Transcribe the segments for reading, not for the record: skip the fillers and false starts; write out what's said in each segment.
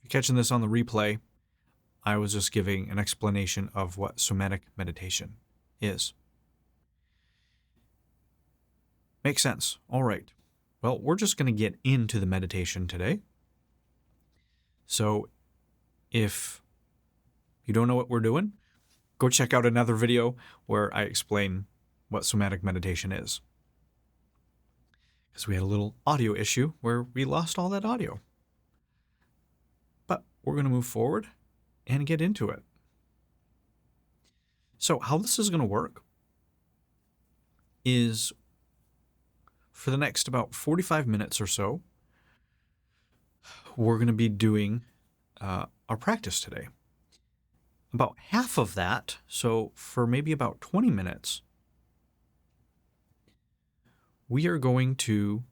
you're catching this on the replay, I was just giving an explanation of what somatic meditation is. Makes sense. All right. Well, we're just going to get into the meditation today. So if you don't know what we're doing, go check out another video where I explain what somatic meditation is. Because we had a little audio issue where we lost all that audio. But we're going to move forward and get into it. So how this is going to work is for the next about 45 minutes or so, we're going to be doing our practice today. About half of that, so for maybe about 20 minutes, we are going to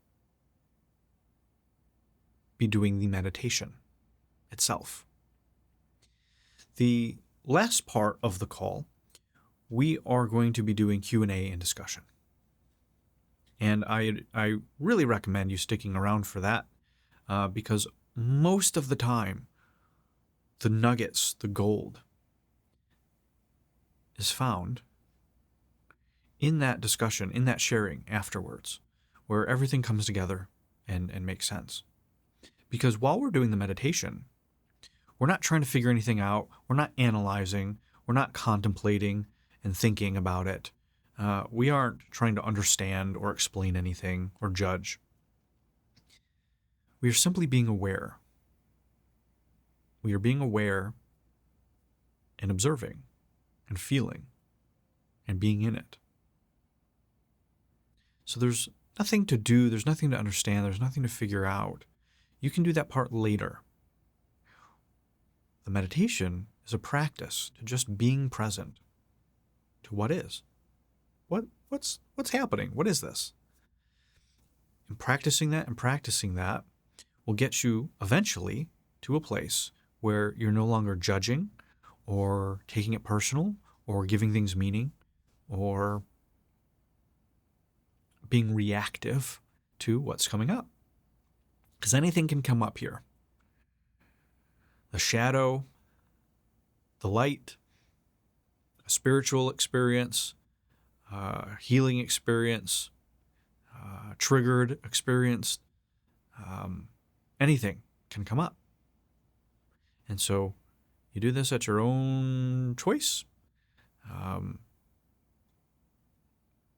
be doing the meditation itself. The last part of the call, we are going to be doing Q&A and discussion. And I really recommend you sticking around for that because most of the time, the nuggets, the gold, is found in that discussion, in that sharing afterwards, where everything comes together and makes sense. Because while we're doing the meditation, we're not trying to figure anything out. We're not analyzing. We're not contemplating and thinking about it. We aren't trying to understand or explain anything or judge. We are simply being aware. We are being aware and observing and feeling and being in it. So there's nothing to do, there's nothing to understand, there's nothing to figure out. You can do that part later. The meditation is a practice to just being present to what is. What's happening? What is this? And practicing that will get you eventually to a place where you're no longer judging or taking it personal or giving things meaning or being reactive to what's coming up. Because anything can come up here. The shadow, the light, a spiritual experience, healing experience, triggered experience, anything can come up. And so you do this at your own choice.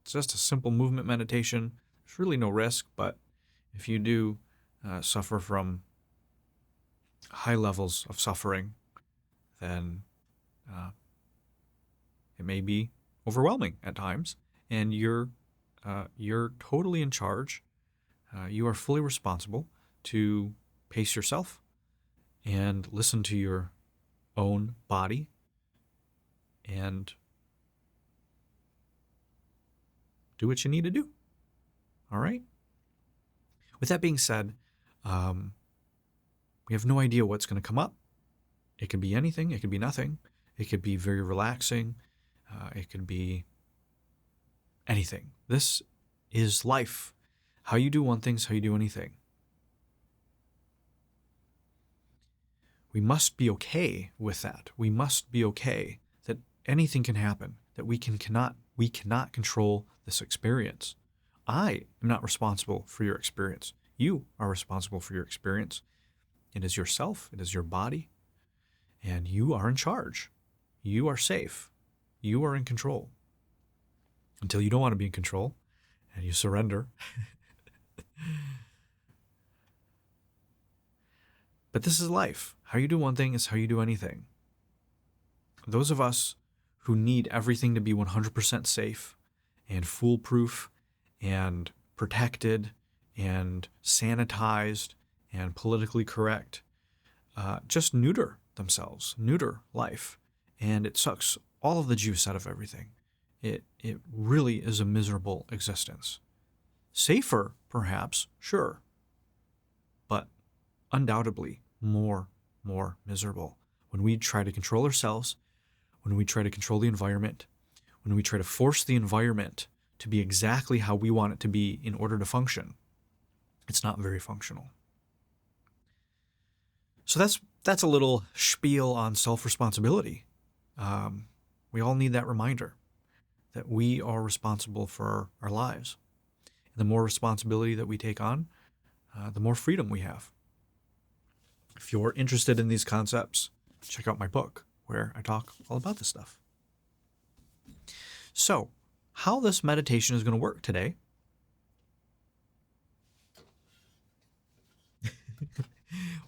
It's just a simple movement meditation. There's really no risk, but if you do suffer from high levels of suffering, then it may be overwhelming at times, and you're totally in charge. You are fully responsible to pace yourself and listen to your own body and do what you need to do. All right? With that being said, we have no idea what's going to come up. It could be anything. It could be nothing. It could be very relaxing. It could be anything. This is life. How you do one thing is how you do anything. We must be okay with that. We must be okay that anything can happen, that we cannot control this experience. I am not responsible for your experience. You are responsible for your experience. It is yourself. It is your body. And you are in charge. You are safe. You are in control. Until you don't want to be in control and you surrender. But this is life. How you do one thing is how you do anything. Those of us who need everything to be 100% safe and foolproof and protected and sanitized and politically correct just neuter themselves, neuter life, and it sucks all of the juice out of everything. It really is a miserable existence. Safer, perhaps, sure, but undoubtedly more miserable. When we try to control ourselves, when we try to control the environment, when we try to force the environment to be exactly how we want it to be in order to function, it's not very functional. So that's that's a little spiel on self-responsibility. We all need that reminder that we are responsible for our lives. And the more responsibility that we take on, the more freedom we have. If you're interested in these concepts, check out my book where I talk all about this stuff. So, how this meditation is going to work today.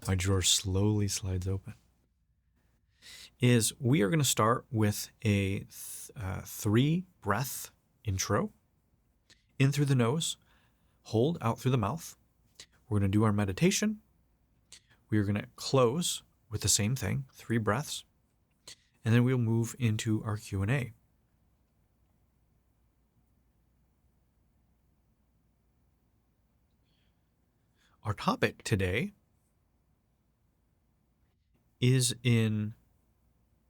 My drawer slowly slides open. Is we are going to start with a 3 breath intro. In through the nose, hold out through the mouth. We're going to do our meditation. We are going to close with the same thing, 3 breaths. And then we'll move into our Q&A. Our topic today is in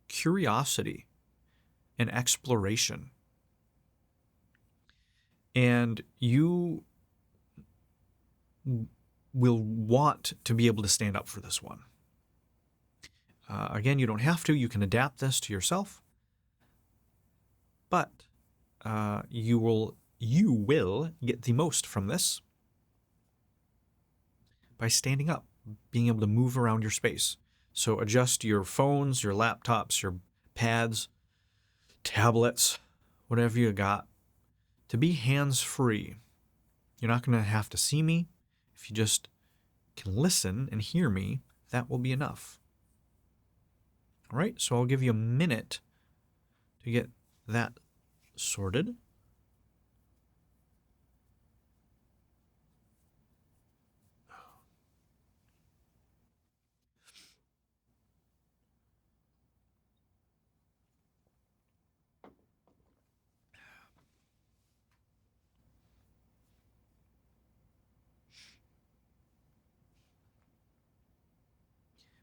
curiosity and exploration. And you will want to be able to stand up for this one. Again, you don't have to. You can adapt this to yourself. But you will get the most from this by standing up, being able to move around your space. So adjust your phones, your laptops, your pads, tablets, whatever you got, to be hands-free. You're not going to have to see me. If you just can listen and hear me, that will be enough. All right, so I'll give you a minute to get that sorted.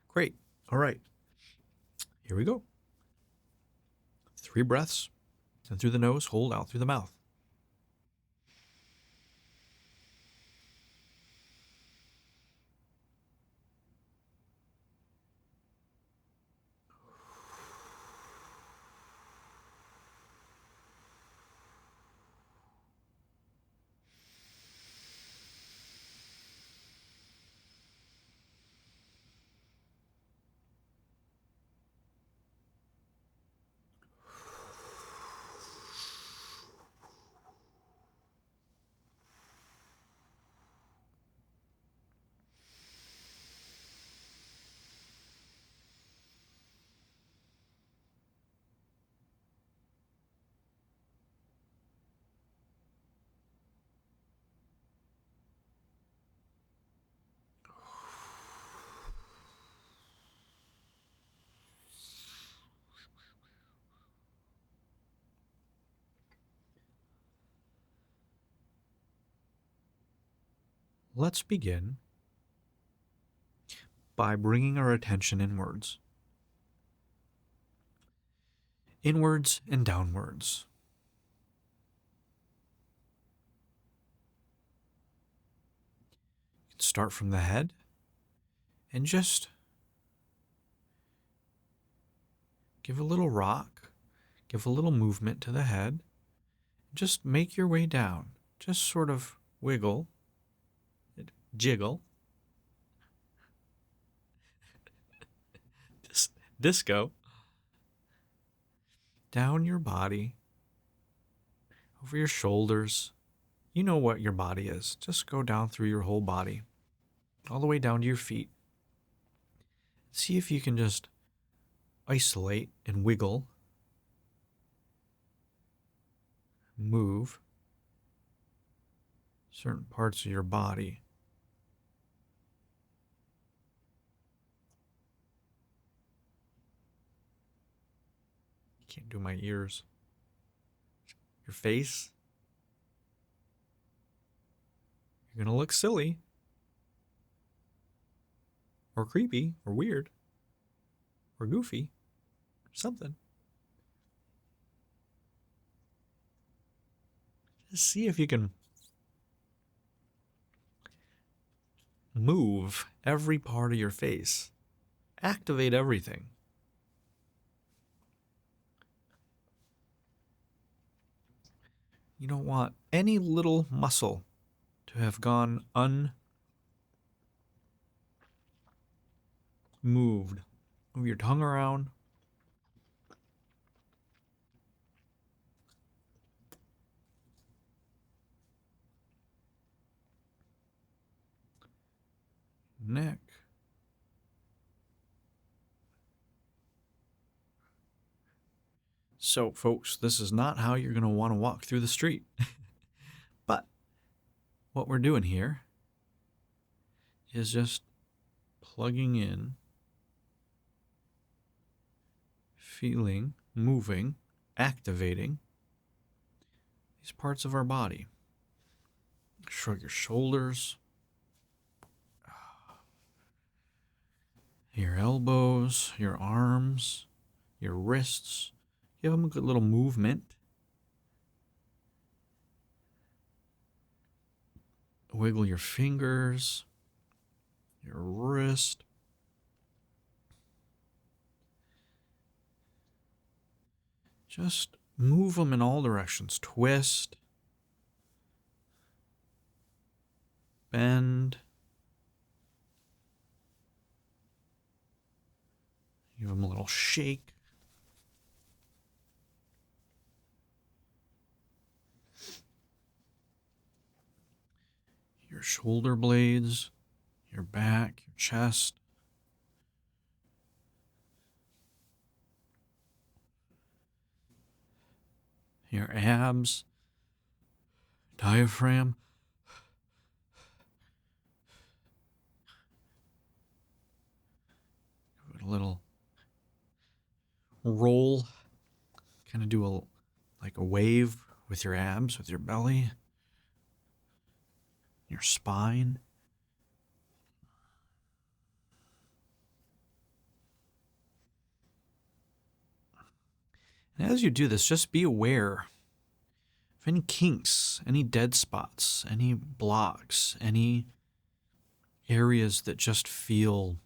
Great. All right. Here we go. 3 breaths. In through the nose, hold out through the mouth. Let's begin by bringing our attention inwards. Inwards and downwards. You can start from the head and just give a little rock, give a little movement to the head. Just make your way down. Just sort of wiggle, jiggle, disco, down your body, over your shoulders. You know what your body is. Just go down through your whole body, all the way down to your feet. See if you can just isolate and wiggle, move certain parts of your body. Can't do my ears. Your face. You're going to look silly or creepy or weird or goofy or something. Just see if you can move every part of your face. activate everything. You don't want any little muscle to have gone unmoved. Move your tongue around. Neck. So, folks, this is not how you're going to want to walk through the street. But what we're doing here is just plugging in, feeling, moving, activating these parts of our body. Shrug your shoulders, your elbows, your arms, your wrists. Give them a good little movement. Wiggle your fingers, your wrist. Just move them in all directions. Twist, bend. Give them a little shake. Your shoulder blades, your back, your chest. Your abs, diaphragm. Give it a little roll. Kind of do like a wave with your abs, with your belly, your spine. And as you do this, just be aware of any kinks, any dead spots, any blocks, any areas that just feel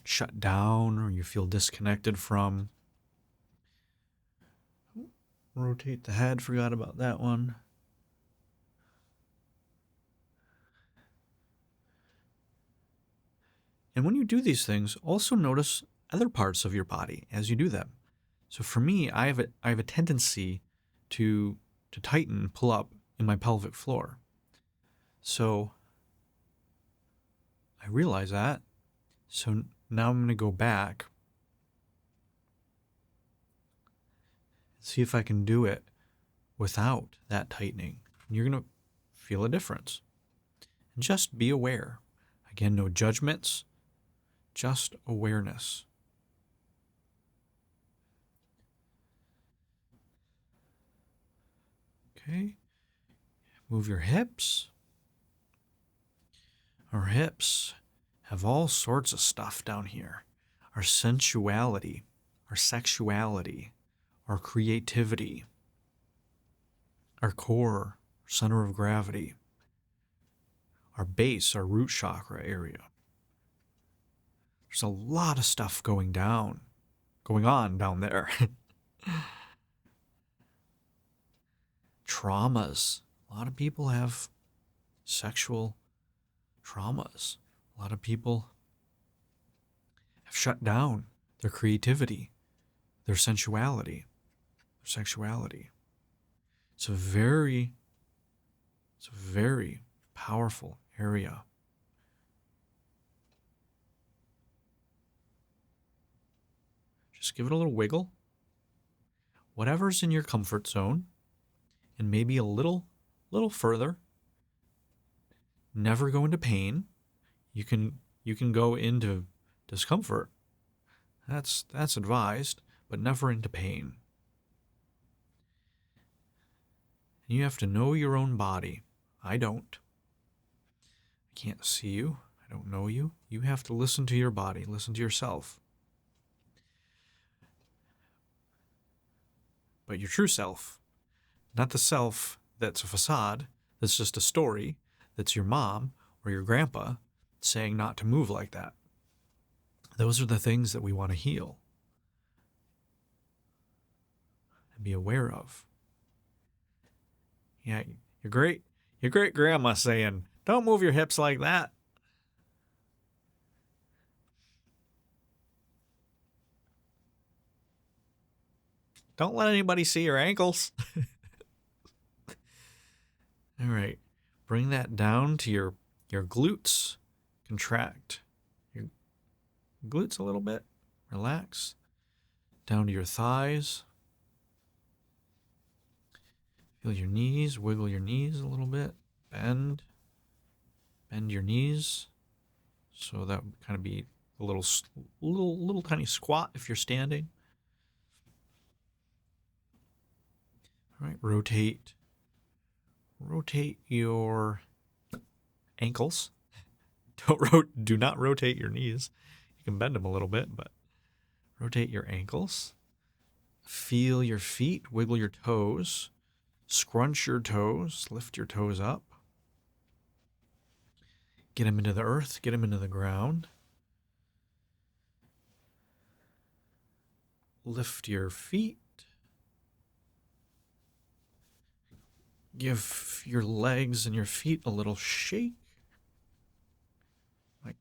shut down or you feel disconnected from. Rotate the head, forgot about that one. And when you do these things, also notice other parts of your body as you do them. So for me, I have a tendency to tighten, pull up in my pelvic floor. So I realize that. So now I'm going to go back, see if I can do it without that tightening. You're going to feel a difference. And just be aware. Again, no judgments, just awareness. Okay. Move your hips. Our hips have all sorts of stuff down here. Our sensuality, our sexuality, our creativity, our core, our center of gravity, our base, our root chakra area. There's a lot of stuff going on down there. Traumas. A lot of people have sexual traumas. A lot of people have shut down their creativity, their sensuality, their sexuality. It's a very powerful area. Just give it a little wiggle. Whatever's in your comfort zone, and maybe a little further. Never go into pain. You can go into discomfort. That's advised, but never into pain. And you have to know your own body. I don't. I can't see you. I don't know you. You have to listen to your body. Listen to yourself. But your true self, not the self that's a facade, that's just a story, that's your mom or your grandpa saying not to move like that. Those are the things that we want to heal and be aware of. Yeah, your great grandma saying, "Don't move your hips like that." Don't let anybody see your ankles. All right. Bring that down to your glutes. Contract your glutes a little bit. Relax. Down to your thighs. Feel your knees. Wiggle your knees a little bit. Bend. Bend your knees. So that would kind of be a little tiny squat if you're standing. All right. Rotate your ankles. Do not rotate your knees. You can bend them a little bit, but rotate your ankles. Feel your feet, wiggle your toes, scrunch your toes, lift your toes up. Get them into the earth, get them into the ground. Lift your feet. Give your legs and your feet a little shake. Like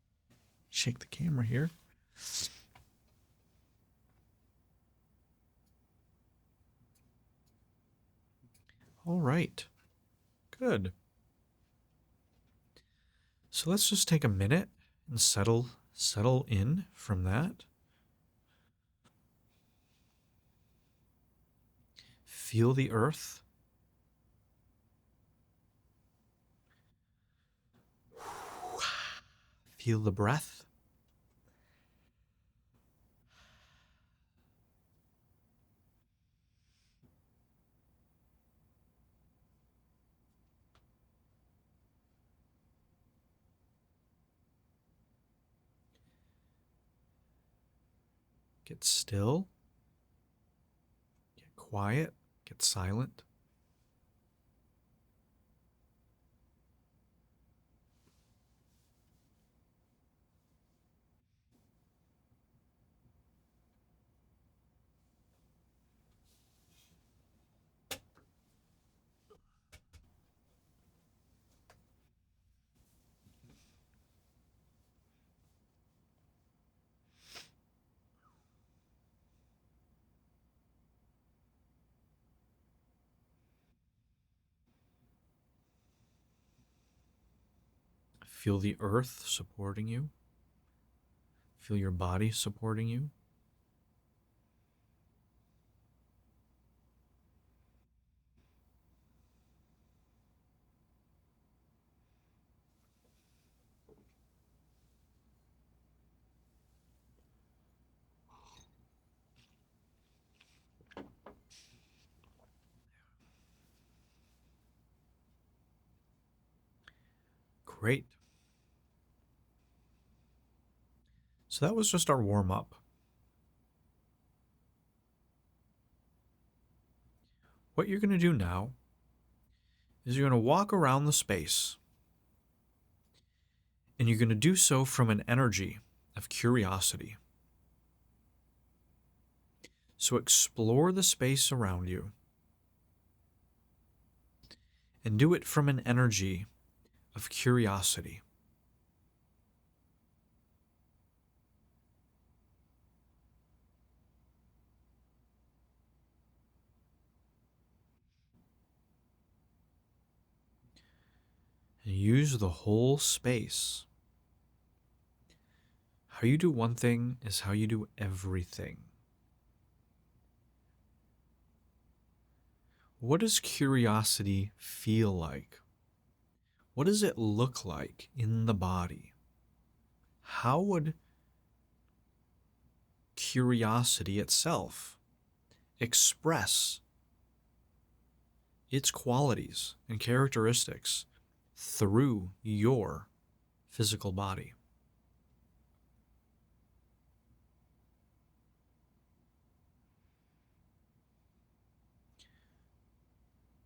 shake the camera here. All right. Good. So let's just take a minute and settle in from that. Feel the earth. Feel the breath. Get still. Get quiet. Get silent. Feel the earth supporting you. Feel your body supporting you. Great. So that was just our warm up. What you're going to do now is you're going to walk around the space, and you're going to do so from an energy of curiosity. So explore the space around you and do it from an energy of curiosity. And use the whole space. How you do one thing is how you do everything. What does curiosity feel like? What does it look like in the body? How would curiosity itself express its qualities and characteristics through your physical body?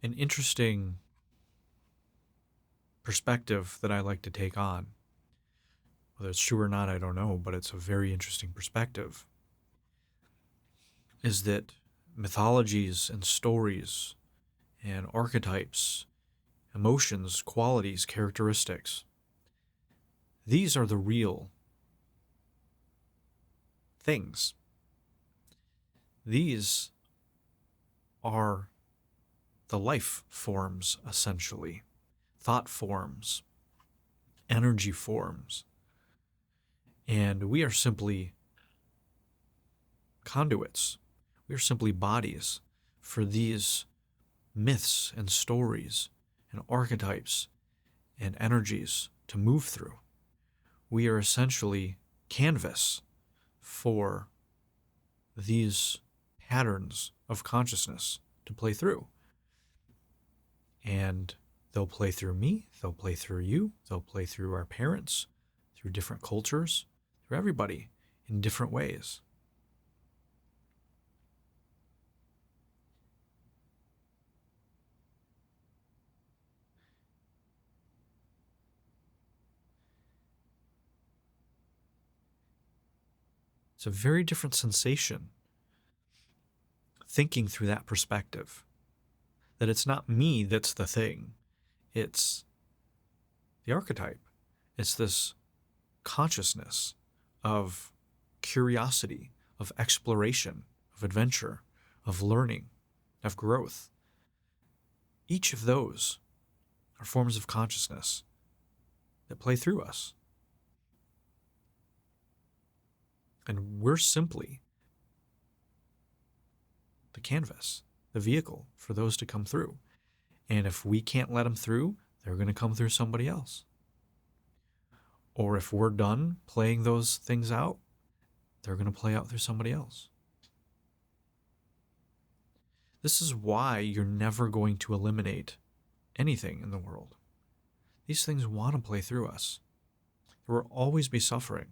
An interesting perspective that I like to take on whether it's true or not, I don't know, but it's a very interesting perspective, is that mythologies and stories and archetypes, emotions, qualities, characteristics, these are the real things. These are the life forms, essentially, thought forms, energy forms. And we are simply conduits. We are simply bodies for these myths and stories and archetypes and energies to move through. We are essentially canvas for these patterns of consciousness to play through. And they'll play through me, they'll play through you, they'll play through our parents, through different cultures, through everybody in different ways. It's a very different sensation thinking through that perspective. That it's not me that's the thing, it's the archetype. It's this consciousness of curiosity, of exploration, of adventure, of learning, of growth. Each of those are forms of consciousness that play through us. And we're simply the canvas, the vehicle for those to come through. And if we can't let them through, they're going to come through somebody else. Or if we're done playing those things out, they're going to play out through somebody else. This is why you're never going to eliminate anything in the world. These things want to play through us. There will always be suffering.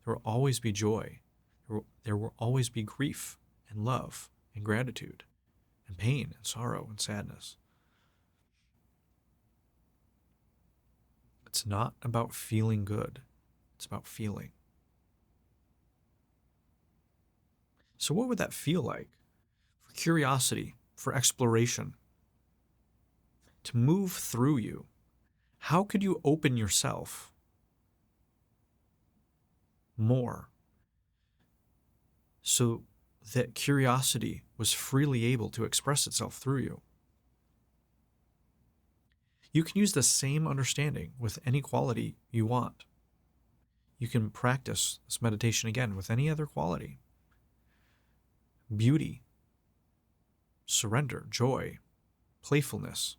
There will always be joy. There will always be grief and love and gratitude and pain and sorrow and sadness. It's not about feeling good. It's about feeling. So what would that feel like? For curiosity, for exploration, to move through you. How could you open yourself more so that curiosity was freely able to express itself through you? You can use the same understanding with any quality you want. You can practice this meditation again with any other quality. Beauty, surrender, joy, playfulness.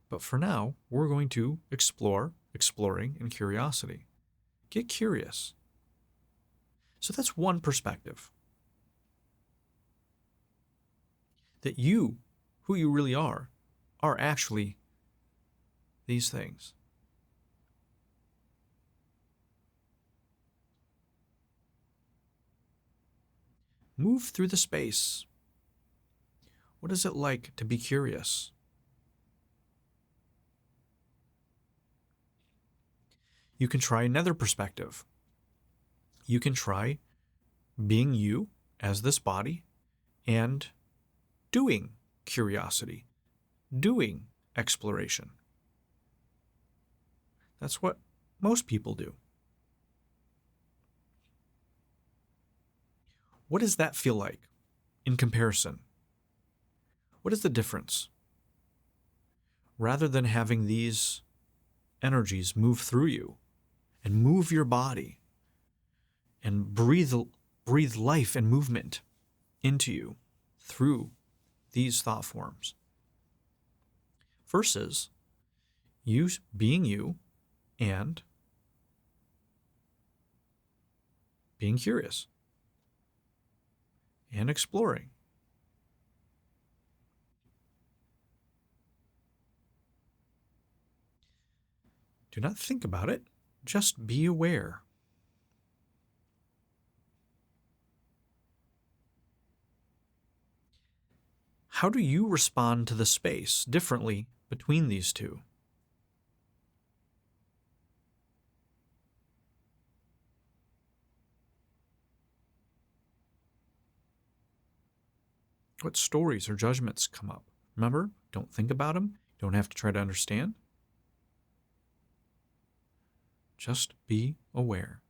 But for now, we're going to explore, exploring, and curiosity. Get curious. So that's one perspective. That you, who you really are actually these things. Move through the space. What is it like to be curious? You can try another perspective. You can try being you as this body and doing curiosity, doing exploration. That's what most people do. What does that feel like in comparison? What is the difference? Rather than having these energies move through you and move your body and breathe life and movement into you through these thought forms, versus you being you and being curious and exploring. Do not think about it, just be aware. How do you respond to the space differently between these two? What stories or judgments come up? Remember, don't think about them. You don't have to try to understand. Just be aware.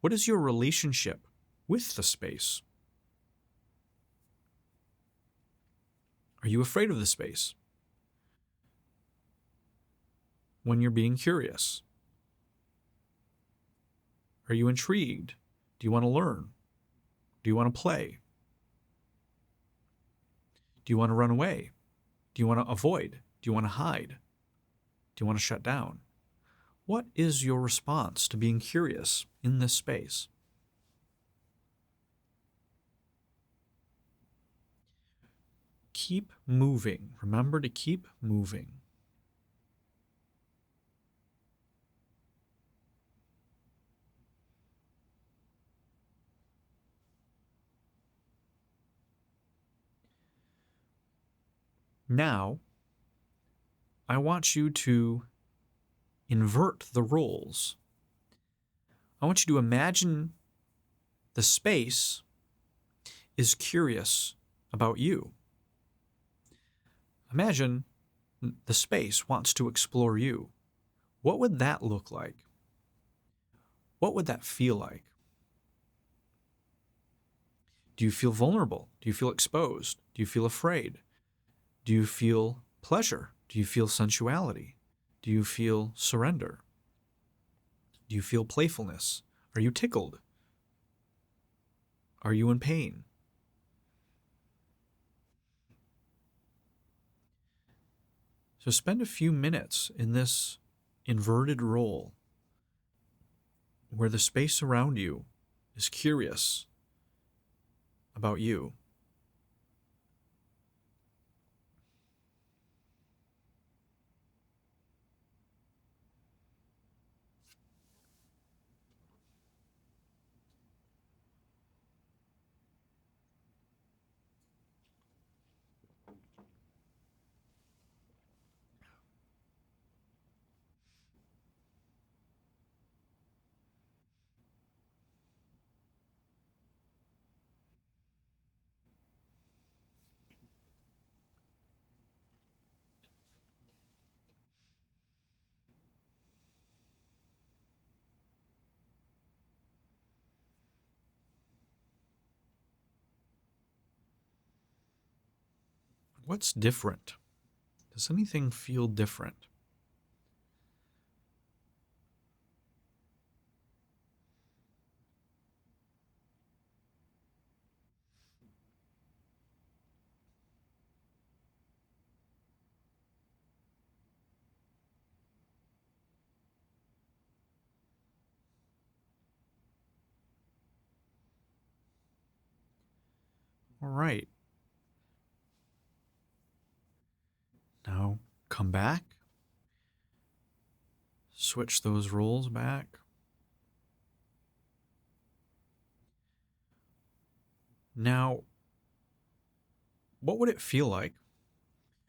What is your relationship with the space? Are you afraid of the space when you're being curious? Are you intrigued? Do you want to learn? Do you want to play? Do you want to run away? Do you want to avoid? Do you want to hide? Do you want to shut down? What is your response to being curious in this space? Keep moving. Remember to keep moving. Now, I want you to invert the roles. I want you to imagine the space is curious about you. Imagine the space wants to explore you. What would that look like? What would that feel like? Do you feel vulnerable? Do you feel exposed? Do you feel afraid? Do you feel pleasure? Do you feel sensuality? Do you feel surrender? Do you feel playfulness? Are you tickled? Are you in pain? So spend a few minutes in this inverted role where the space around you is curious about you. What's different? Does anything feel different? All right. Now come back. Switch those roles back. Now, what would it feel like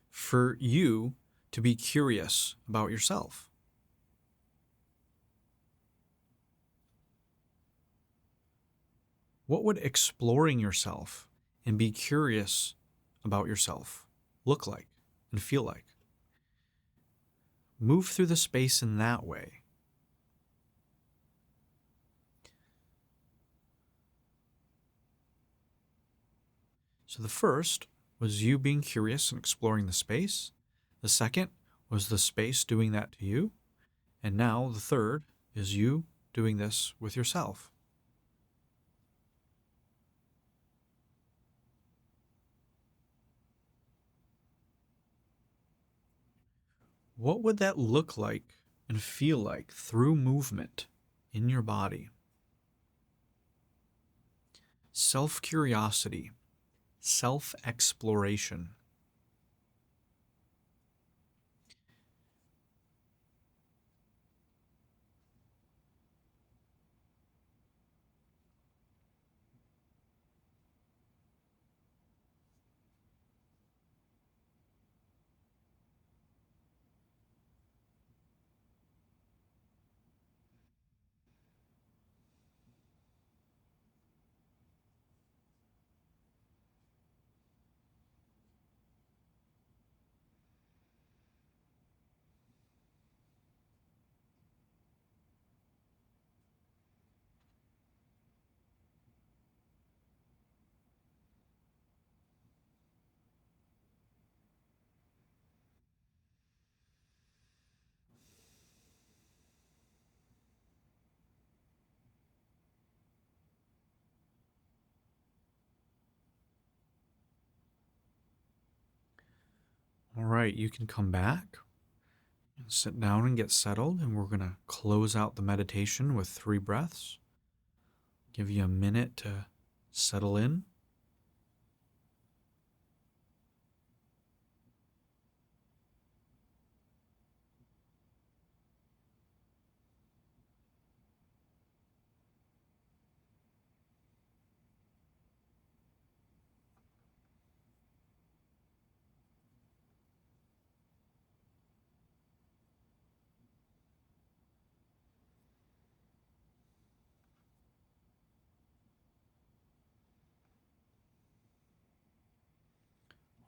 for you to be curious about yourself? What would exploring yourself and be curious about yourself look like and feel like? Move through the space in that way. So the first was you being curious and exploring the space. The second was the space doing that to you. And now the third is you doing this with yourself. What would that look like and feel like through movement in your body? Self-curiosity, self-exploration. All right, you can come back and sit down and get settled, and we're going to close out the meditation with 3 breaths. Give you a minute to settle in.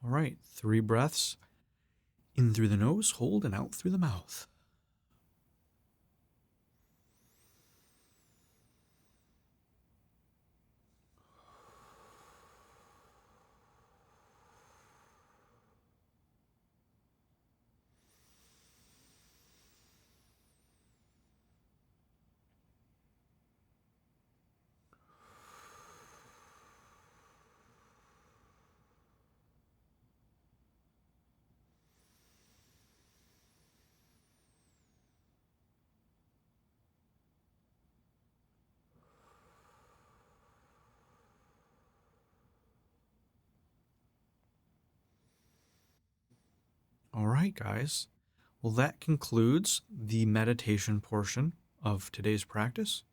All right, 3 breaths. In through the nose, hold, and out through the mouth. All right, guys. Well, that concludes the meditation portion of today's practice.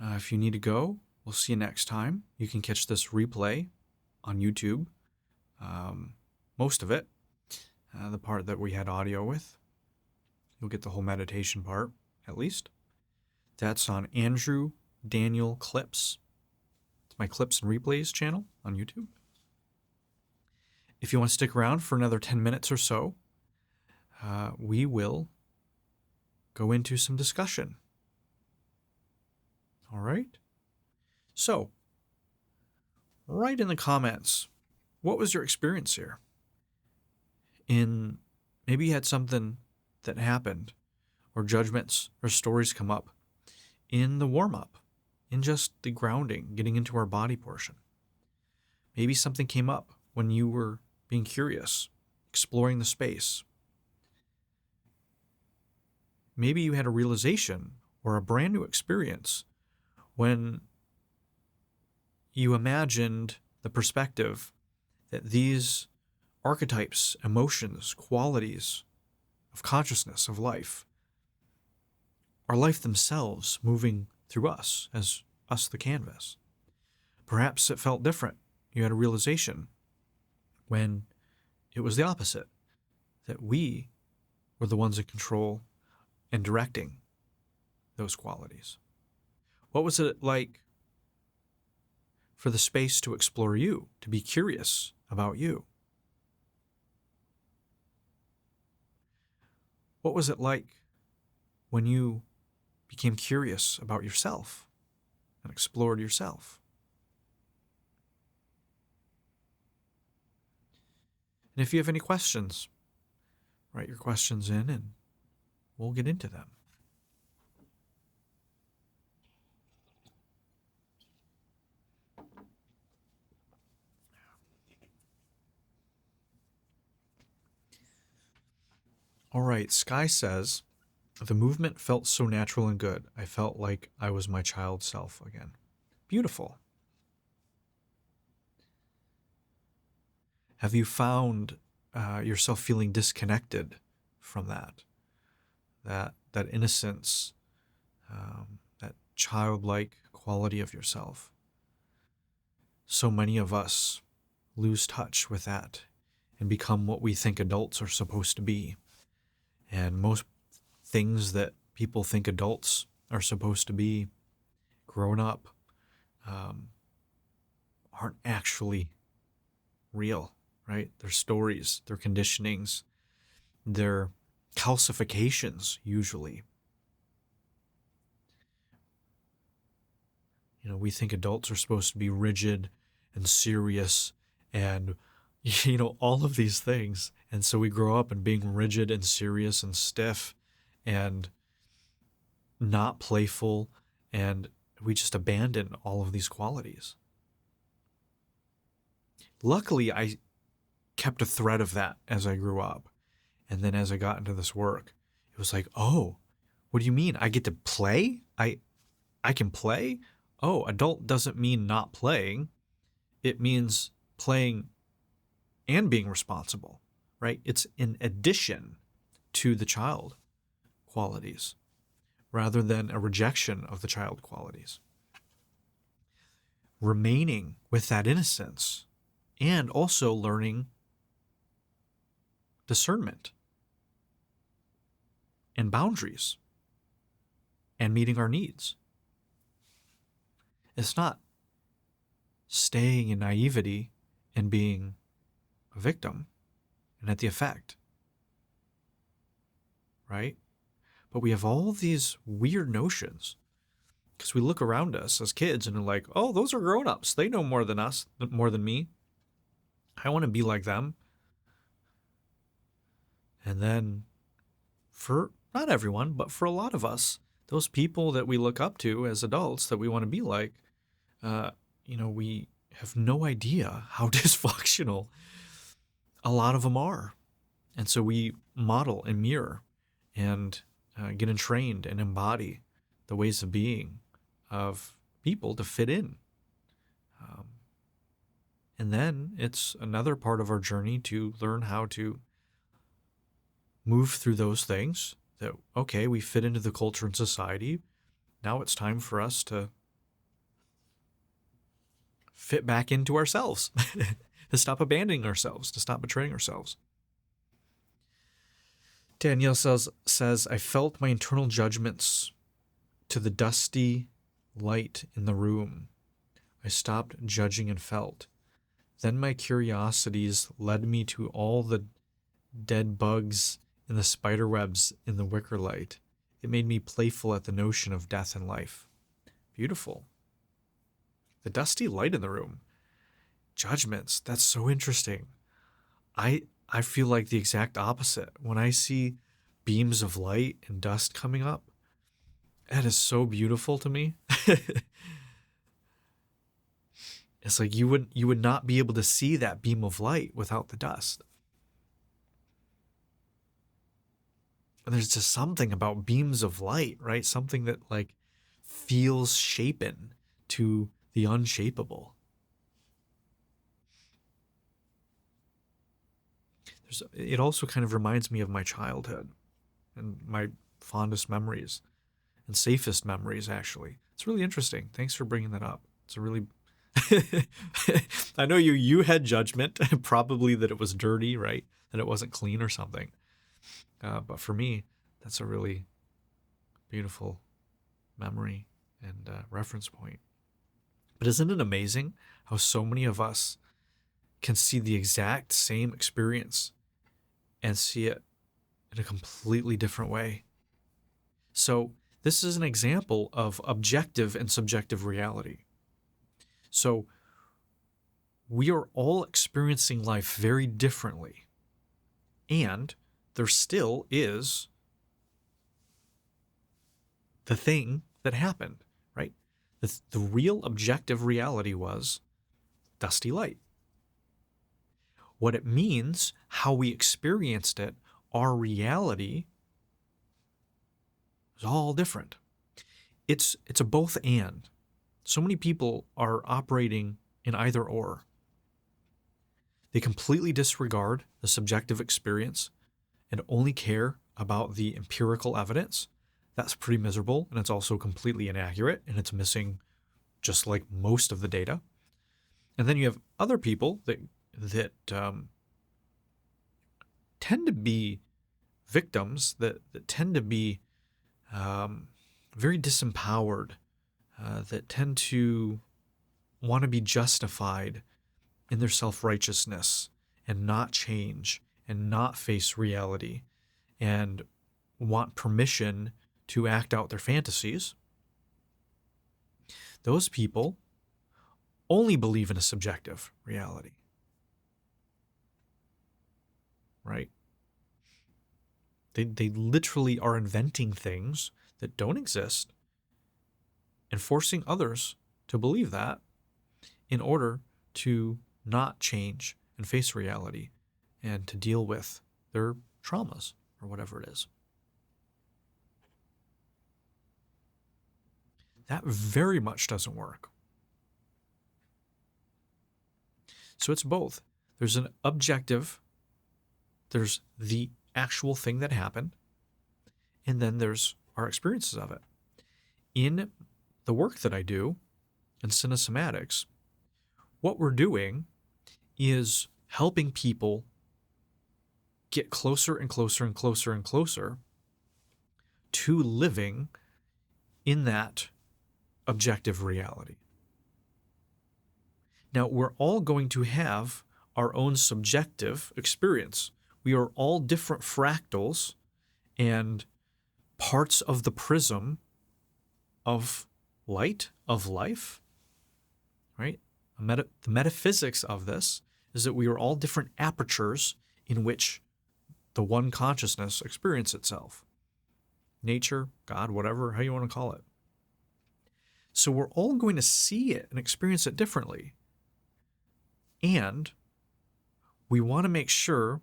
If you need to go, we'll see you next time. You can catch this replay on YouTube, most of it, the part that we had audio with. You'll get the whole meditation part, at least. That's on Andrew Daniel Clips. It's my Clips and Replays channel on YouTube. If you want to stick around for another 10 minutes or so, we will go into some discussion. All right? So, write in the comments, what was your experience here? Maybe you had something that happened, or judgments or stories come up in the warm-up, in just the grounding, getting into our body portion. Maybe something came up when you were being curious, exploring the space. Maybe you had a realization or a brand new experience when you imagined the perspective that these archetypes, emotions, qualities of consciousness, of life, are life themselves moving through us, as us the canvas. Perhaps it felt different. You had a realization when it was the opposite, that we were the ones in control and directing those qualities. What was it like for the space to explore you, to be curious about you? What was it like when you became curious about yourself and explored yourself? And if you have any questions, write your questions in and we'll get into them. All right, Sky says, the movement felt so natural and good. I felt like I was my child self again. Beautiful. Have you found yourself feeling disconnected from that innocence, that childlike quality of yourself? So many of us lose touch with that and become what we think adults are supposed to be. And most things that people think adults are supposed to be, grown up, aren't actually real, right? They're stories, they're conditionings, they're calcifications, usually. We think adults are supposed to be rigid and serious and, all of these things. And so we grow up and being rigid and serious and stiff and not playful, and we just abandon all of these qualities. Luckily, I kept a thread of that as I grew up. And then as I got into this work, it was like, oh, what do you mean? I get to play? I can play? Oh, adult doesn't mean not playing. It means playing and being responsible, right? It's in addition to the child qualities rather than a rejection of the child qualities. Remaining with that innocence and also learning discernment and boundaries and meeting our needs. It's not staying in naivety and being a victim and at the effect, right? But we have all these weird notions because we look around us as kids and are like, oh, those are grown-ups. They know more than us, more than me. I want to be like them. And then for not everyone, but for a lot of us, those people that we look up to as adults that we want to be like, we have no idea how dysfunctional a lot of them are. And so we model and mirror and get entrained and embody the ways of being of people to fit in. And then it's another part of our journey to learn how to move through those things that, okay, we fit into the culture and society. Now it's time for us to fit back into ourselves, to stop abandoning ourselves, to stop betraying ourselves. Danielle says, I felt my internal judgments to the dusty light in the room. I stopped judging and felt. Then my curiosities led me to all the dead bugs and the spider webs in the wicker light. It made me playful at the notion of death and life. Beautiful. The dusty light in the room. Judgments. That's so interesting. I feel like the exact opposite. When I see beams of light and dust coming up, that is so beautiful to me. It's like you would not be able to see that beam of light without the dust. And there's just something about beams of light, right? Something that like feels shapen to the unshapable. It also kind of reminds me of my childhood and my fondest memories and safest memories, actually. It's really interesting. Thanks for bringing that up. It's a really... I know you had judgment, probably that it was dirty, right? That it wasn't clean or something. But for me, that's a really beautiful memory and reference point. But isn't it amazing how so many of us can see the exact same experience and see it in a completely different way? So this is an example of objective and subjective reality. So we are all experiencing life very differently. And there still is the thing that happened, right? The real objective reality was dusty light. What it means, how we experienced it, our reality is all different. It's a both and. So many people are operating in either or. They completely disregard the subjective experience and only care about the empirical evidence. That's pretty miserable, and it's also completely inaccurate, and it's missing just like most of the data. And then you have other people that tend to be victims, that tend to be very disempowered, that tend to want to be justified in their self-righteousness and not change and not face reality and want permission to act out their fantasies. Those people only believe in a subjective reality, right? They literally are inventing things that don't exist and forcing others to believe that in order to not change and face reality and to deal with their traumas or whatever it is. That very much doesn't work. So it's both. There's an objective, there's the actual thing that happened, and then there's our experiences of it. In the work that I do in Somatics, what we're doing is helping people get closer and closer and closer and closer to living in that objective reality. Now, we're all going to have our own subjective experience. We are all different fractals and parts of the prism of light, of life, right? The metaphysics of this is that we are all different apertures in which the one consciousness experience itself. Nature, God, whatever, how you want to call it. So we're all going to see it and experience it differently. And we want to make sure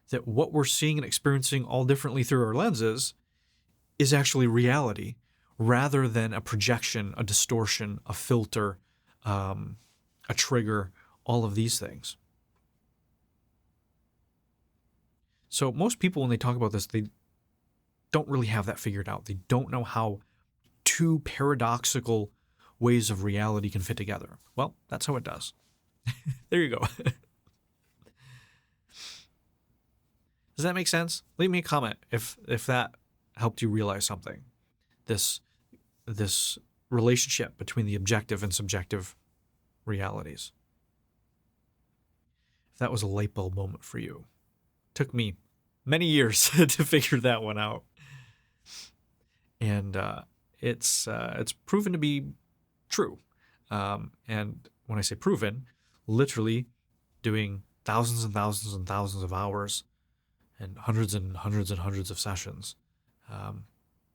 that what we're seeing and experiencing all differently through our lenses is actually reality, rather than a projection, a distortion, a filter, a trigger, all of these things. So most people, when they talk about this, they don't really have that figured out. They don't know how two paradoxical ways of reality can fit together. Well, that's how it does. There you go. Does that make sense? Leave me a comment if that helped you realize something. This relationship between the objective and subjective realities. If that was a light bulb moment for you. Took me many years to figure that one out. And it's proven to be true. And when I say proven, literally doing thousands and thousands and thousands of hours and hundreds and hundreds and hundreds of sessions.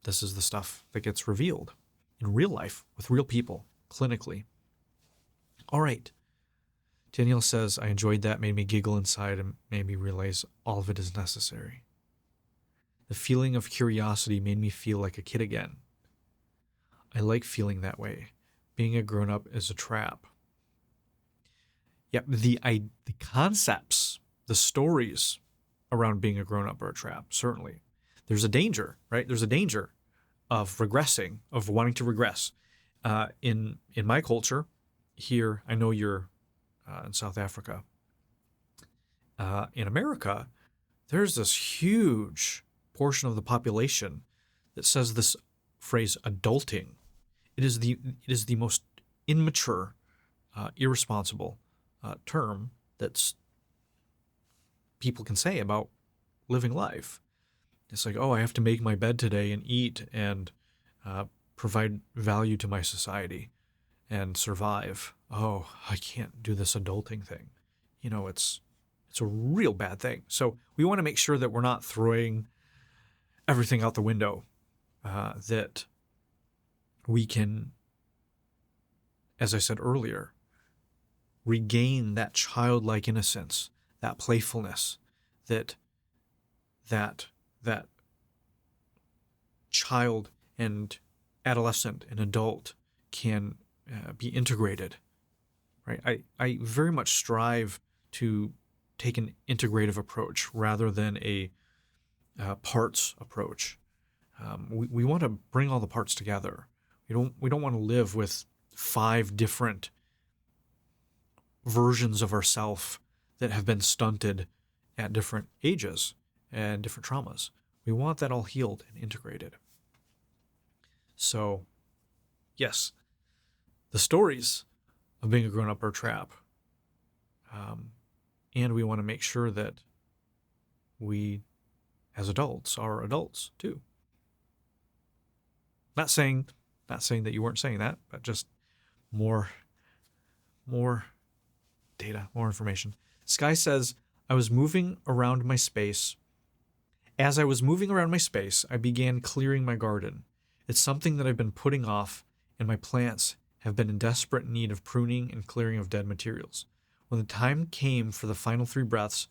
This is the stuff that gets revealed in real life with real people, clinically. All right. Danielle says, I enjoyed that, made me giggle inside and made me realize all of it is necessary. The feeling of curiosity made me feel like a kid again. I like feeling that way. Being a grown-up is a trap. Yep, the concepts, the stories around being a grown-up are a trap, certainly. There's a danger, right? There's a danger of regressing, of wanting to regress. In my culture here, I know you're in South Africa. In America, there's this huge portion of the population that says this phrase adulting. It is the most immature, irresponsible term that's people can say about living life. It's like, oh, I have to make my bed today and eat and provide value to my society and survive. Oh, I can't do this adulting thing. You know, it's a real bad thing. So we want to make sure that we're not throwing everything out the window, that we can, as I said earlier, regain that childlike innocence, that playfulness, that child and adolescent and adult can be integrated, right? I very much strive to take an integrative approach rather than a parts approach. We want to bring all the parts together. We don't want to live with 5 different versions of ourself that have been stunted at different ages and different traumas. We want that all healed and integrated. So, yes, the stories of being a grown-up are a trap. And we want to make sure that we, as adults, are adults too. Not saying that you weren't saying that, but just more data, more information. Sky says, I was moving around my space. As I was moving around my space, I began clearing my garden. It's something that I've been putting off, and my plants have been in desperate need of pruning and clearing of dead materials. When the time came for the final 3 breaths,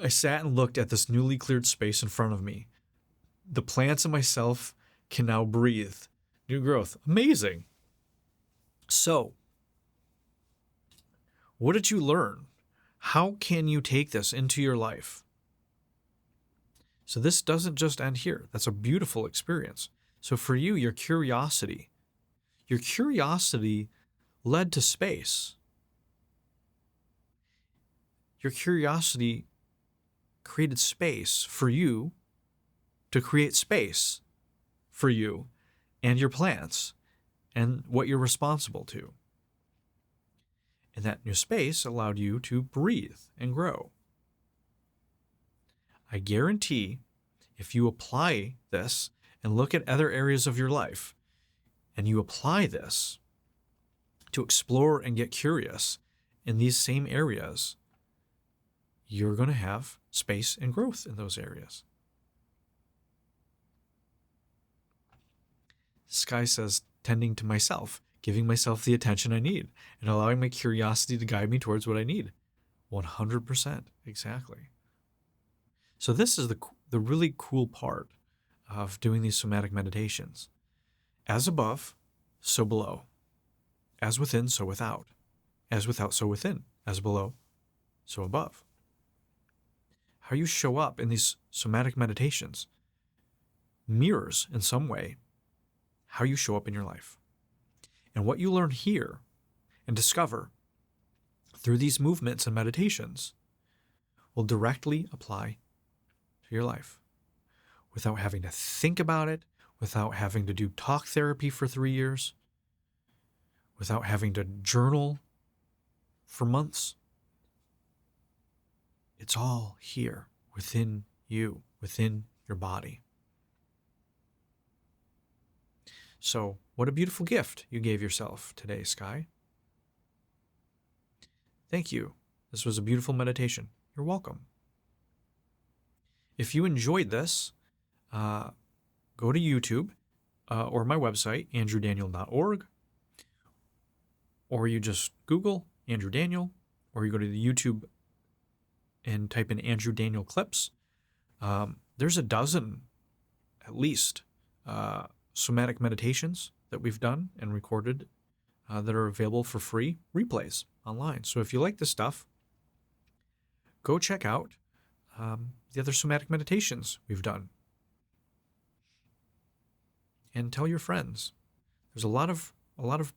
I sat and looked at this newly cleared space in front of me. The plants and myself can now breathe. New growth. Amazing. So, what did you learn? How can you take this into your life? So this doesn't just end here. That's a beautiful experience. So for you, your curiosity led to space. Your curiosity created space for you to create space for you and your plants and what you're responsible to. And that new space allowed you to breathe and grow. I guarantee if you apply this and look at other areas of your life and you apply this to explore and get curious in these same areas, you're going to have space and growth in those areas. Sky says, tending to myself, giving myself the attention I need, and allowing my curiosity to guide me towards what I need. 100%, exactly. So this is the really cool part of doing these somatic meditations. As above, so below. As within, so without. As without, so within. As below, so above. How you show up in these somatic meditations mirrors in some way how you show up in your life. And what you learn here and discover through these movements and meditations will directly apply to your life without having to think about it, without having to do talk therapy for 3 years, without having to journal for months. It's all here within you, within your body. So, what a beautiful gift you gave yourself today, Sky. Thank you. This was a beautiful meditation. You're welcome. If you enjoyed this, go to YouTube or my website, andrewdaniel.org, or you just Google Andrew Daniel, or you go to the YouTube and type in Andrew Daniel clips. There's a dozen, at least, somatic meditations that we've done and recorded that are available for free replays online. So if you like this stuff, go check out the other somatic meditations we've done. And tell your friends. There's a lot of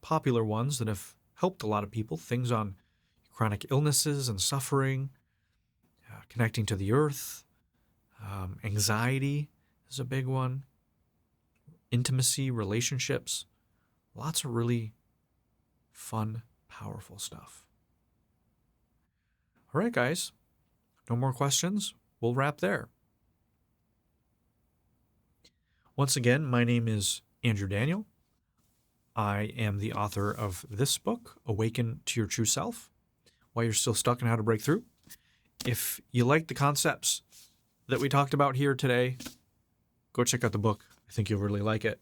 popular ones that have helped a lot of people. Things on chronic illnesses and suffering, connecting to the earth, anxiety is a big one, intimacy, relationships, lots of really fun, powerful stuff. All right, guys, no more questions. We'll wrap there. Once again, my name is Andrew Daniel. I am the author of this book, Awaken to Your True Self, Why You're Still Stuck and How to Break Through. If you like the concepts that we talked about here today, go check out the book. I think you'll really like it.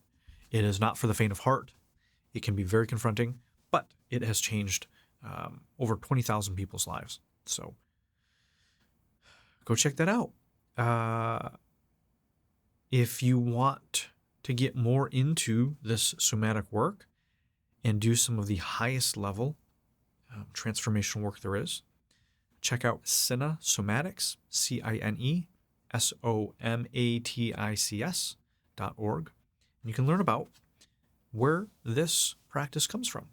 It is not for the faint of heart. It can be very confronting, but it has changed over 20,000 people's lives. So go check that out. If you want to get more into this somatic work and do some of the highest level transformational work there is, check out Cine Somatics, CineSomatics.org. And you can learn about where this practice comes from.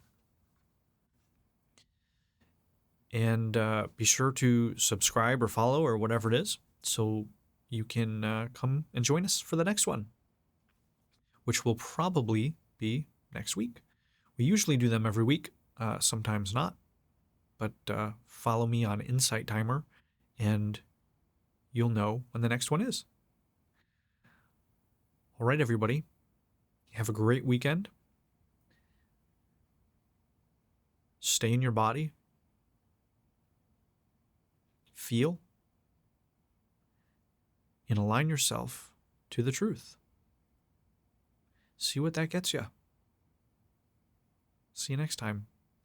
And be sure to subscribe or follow or whatever it is so you can come and join us for the next one, which will probably be next week. We usually do them every week, sometimes not. But follow me on Insight Timer and you'll know when the next one is. All right, everybody. Have a great weekend. Stay in your body. Feel. And align yourself to the truth. See what that gets you. See you next time.